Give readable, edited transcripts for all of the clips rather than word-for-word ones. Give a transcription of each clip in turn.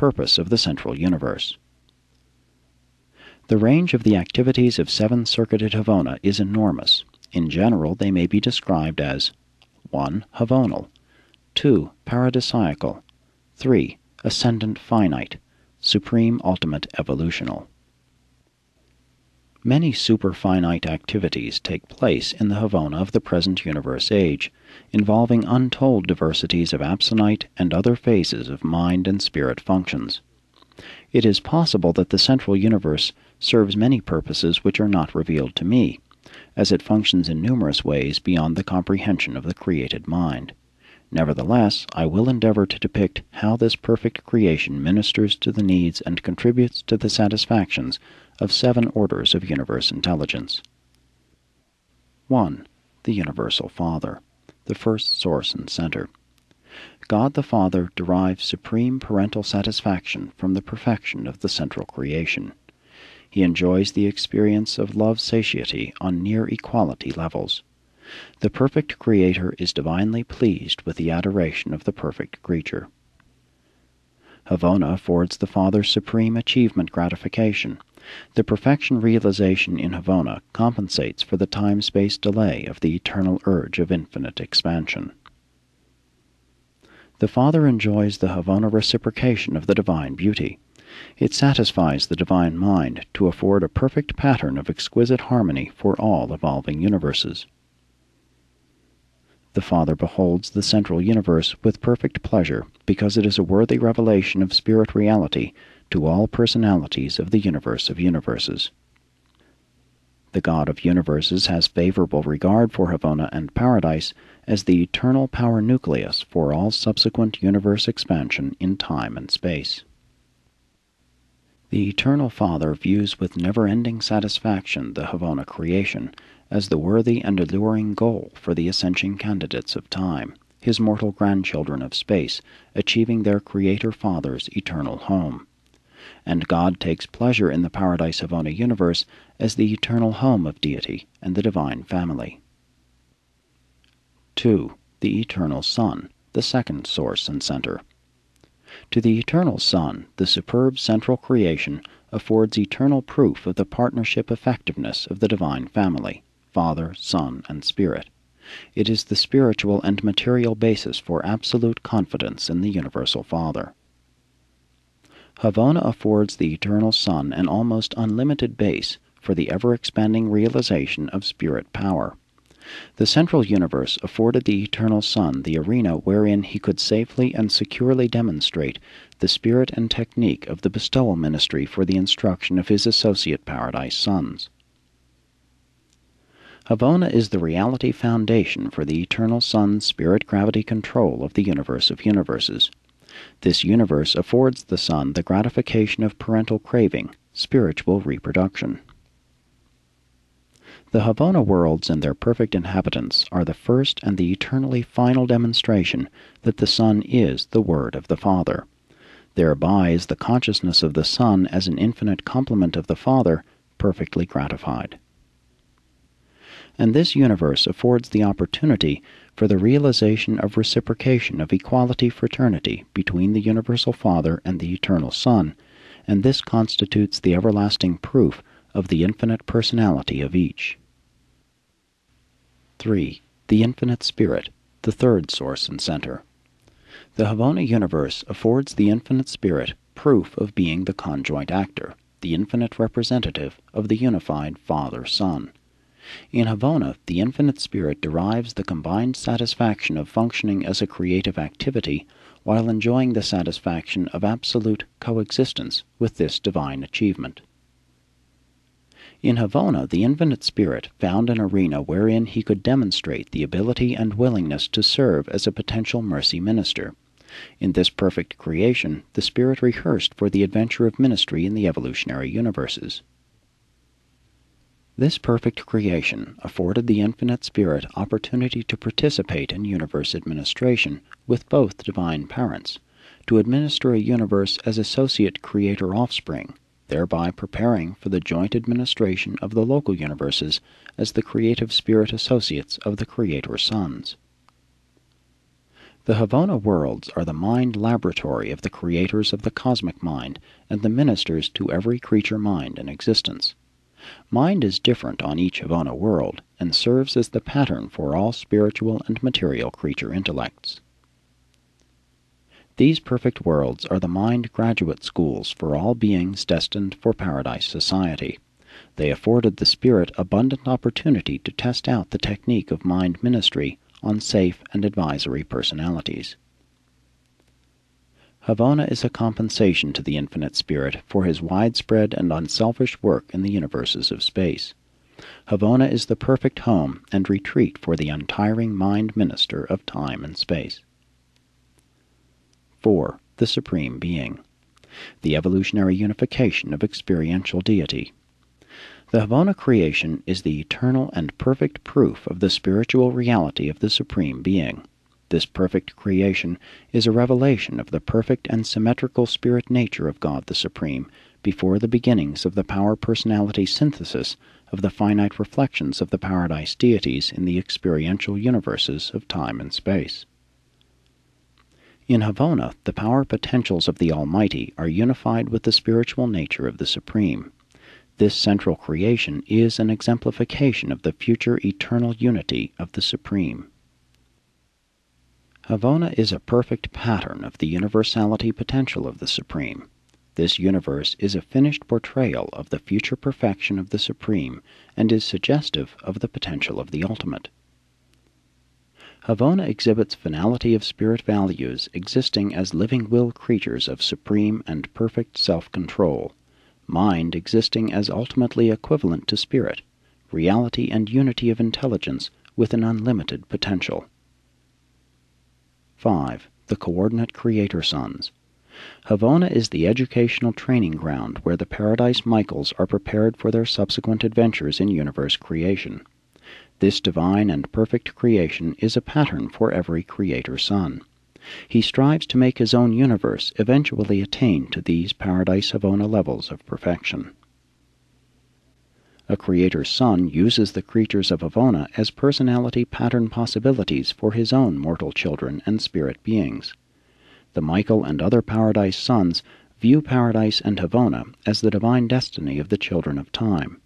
purpose of the central universe. The range of the activities of seven-circuited Havona is enormous. In general, they may be described as 1. Havonal, 2. Paradisiacal, 3. Ascendant finite, supreme ultimate evolutional. Many superfinite activities take place in the Havona of the present universe age, involving untold diversities of absonite and other phases of mind and spirit functions. It is possible that the central universe serves many purposes which are not revealed to me, as it functions in numerous ways beyond the comprehension of the created mind. Nevertheless, I will endeavor to depict how this perfect creation ministers to the needs and contributes to the satisfactions of 7 orders of universe intelligence. 1. The Universal Father, the first source and center. God the Father derives supreme parental satisfaction from the perfection of the central creation. He enjoys the experience of love satiety on near equality levels. The perfect Creator is divinely pleased with the adoration of the perfect creature. Havona affords the Father supreme achievement gratification. The perfection realization in Havona compensates for the time-space delay of the eternal urge of infinite expansion. The Father enjoys the Havona reciprocation of the divine beauty. It satisfies the divine mind to afford a perfect pattern of exquisite harmony for all evolving universes. The Father beholds the central universe with perfect pleasure because it is a worthy revelation of spirit reality to all personalities of the universe of universes. The God of universes has favorable regard for Havona and Paradise as the eternal power nucleus for all subsequent universe expansion in time and space. The Eternal Father views with never-ending satisfaction the Havona creation as the worthy and alluring goal for the ascension candidates of time, his mortal grandchildren of space, achieving their Creator Father's eternal home. And God takes pleasure in the Paradise Havona universe as the eternal home of deity and the divine family. 2. The Eternal Son, the second source and center. To the Eternal Son, the superb central creation affords eternal proof of the partnership effectiveness of the divine family, Father, Son, and Spirit. It is the spiritual and material basis for absolute confidence in the Universal Father. Havona affords the Eternal Son an almost unlimited base for the ever-expanding realization of spirit power. The central universe afforded the Eternal Son the arena wherein he could safely and securely demonstrate the spirit and technique of the bestowal ministry for the instruction of his associate Paradise sons. Havona is the reality foundation for the Eternal Son's spirit-gravity control of the universe of universes. This universe affords the Son the gratification of parental craving, spiritual reproduction. The Havona worlds and their perfect inhabitants are the first and the eternally final demonstration that the Son is the Word of the Father. Thereby is the consciousness of the Son as an infinite complement of the Father perfectly gratified. And this universe affords the opportunity for the realization of reciprocation of equality fraternity between the Universal Father and the Eternal Son, and this constitutes the everlasting proof of the infinite personality of each. 3. The Infinite Spirit, the third source and center. The Havona universe affords the Infinite Spirit proof of being the conjoint actor, the infinite representative of the unified Father-Son. In Havona, the Infinite Spirit derives the combined satisfaction of functioning as a creative activity while enjoying the satisfaction of absolute coexistence with this divine achievement. In Havona, the Infinite Spirit found an arena wherein he could demonstrate the ability and willingness to serve as a potential mercy minister. In this perfect creation, the Spirit rehearsed for the adventure of ministry in the evolutionary universes. This perfect creation afforded the Infinite Spirit opportunity to participate in universe administration with both divine parents, to administer a universe as associate creator offspring, thereby preparing for the joint administration of the local universes as the creative spirit associates of the Creator sons. The Havona worlds are the mind laboratory of the creators of the cosmic mind and the ministers to every creature mind in existence. Mind is different on each Havona world and serves as the pattern for all spiritual and material creature intellects. These perfect worlds are the mind graduate schools for all beings destined for paradise society. They afforded the spirit abundant opportunity to test out the technique of mind ministry on safe and advisory personalities. Havona is a compensation to the Infinite Spirit for his widespread and unselfish work in the universes of space. Havona is the perfect home and retreat for the untiring mind minister of time and space. 4. The Supreme Being. The evolutionary unification of experiential deity. The Havona creation is the eternal and perfect proof of the spiritual reality of the Supreme Being. This perfect creation is a revelation of the perfect and symmetrical spirit nature of God the Supreme before the beginnings of the power-personality synthesis of the finite reflections of the paradise deities in the experiential universes of time and space. In Havona, the power potentials of the Almighty are unified with the spiritual nature of the Supreme. This central creation is an exemplification of the future eternal unity of the Supreme. Havona is a perfect pattern of the universality potential of the Supreme. This universe is a finished portrayal of the future perfection of the Supreme and is suggestive of the potential of the ultimate. Havona exhibits finality of spirit values existing as living will creatures of supreme and perfect self-control, mind existing as ultimately equivalent to spirit, reality and unity of intelligence with an unlimited potential. 5. The Coordinate Creator Sons. Havona is the educational training ground where the Paradise Michaels are prepared for their subsequent adventures in universe creation. This divine and perfect creation is a pattern for every Creator Son. He strives to make his own universe eventually attain to these Paradise Havona levels of perfection. A Creator's Son uses the creatures of Havona as personality pattern possibilities for his own mortal children and spirit beings. The Michael and other Paradise Sons view Paradise and Havona as the divine destiny of the children of time.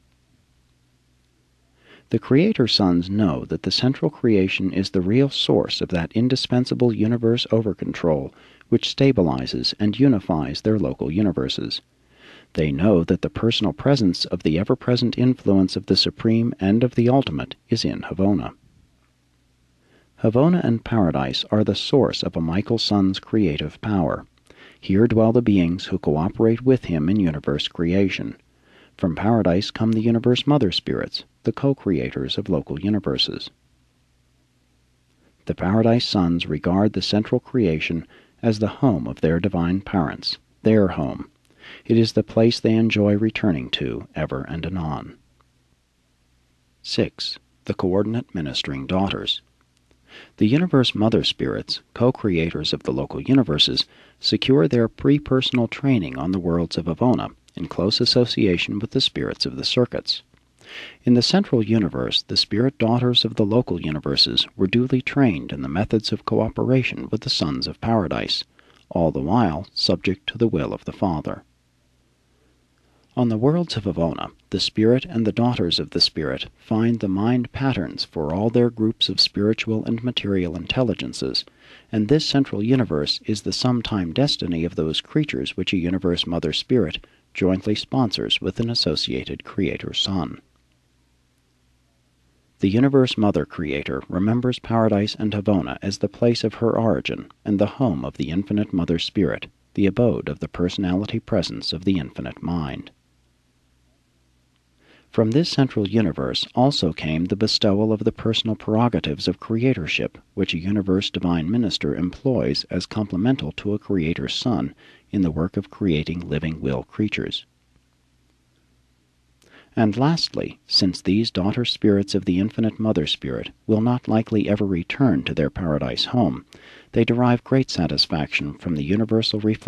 The Creator Sons know that the central creation is the real source of that indispensable universe over-control which stabilizes and unifies their local universes. They know that the personal presence of the ever-present influence of the Supreme and of the Ultimate is in Havona. Havona and Paradise are the source of a Michael Son's creative power. Here dwell the beings who cooperate with him in universe creation. From Paradise come the Universe Mother Spirits, the co-creators of local universes. The Paradise Sons regard the central creation as the home of their divine parents, their home. It is the place they enjoy returning to ever and anon. 6. The Coordinate Ministering Daughters. The Universe Mother Spirits, co-creators of the local universes, secure their pre-personal training on the worlds of Havona in close association with the spirits of the circuits. In the central universe, the spirit daughters of the local universes were duly trained in the methods of cooperation with the Sons of Paradise, all the while subject to the will of the Father. On the worlds of Havona, the Spirit and the daughters of the Spirit find the mind patterns for all their groups of spiritual and material intelligences, and this central universe is the sometime destiny of those creatures which a Universe Mother Spirit jointly sponsors with an associated Creator Son. The Universe Mother Creator remembers Paradise and Havona as the place of her origin and the home of the Infinite Mother Spirit, the abode of the personality presence of the Infinite Mind. From this central universe also came the bestowal of the personal prerogatives of creatorship, which a universe divine minister employs as complemental to a Creator's Son in the work of creating living will creatures. And lastly, since these daughter spirits of the Infinite Mother Spirit will not likely ever return to their paradise home, they derive great satisfaction from the universal reflection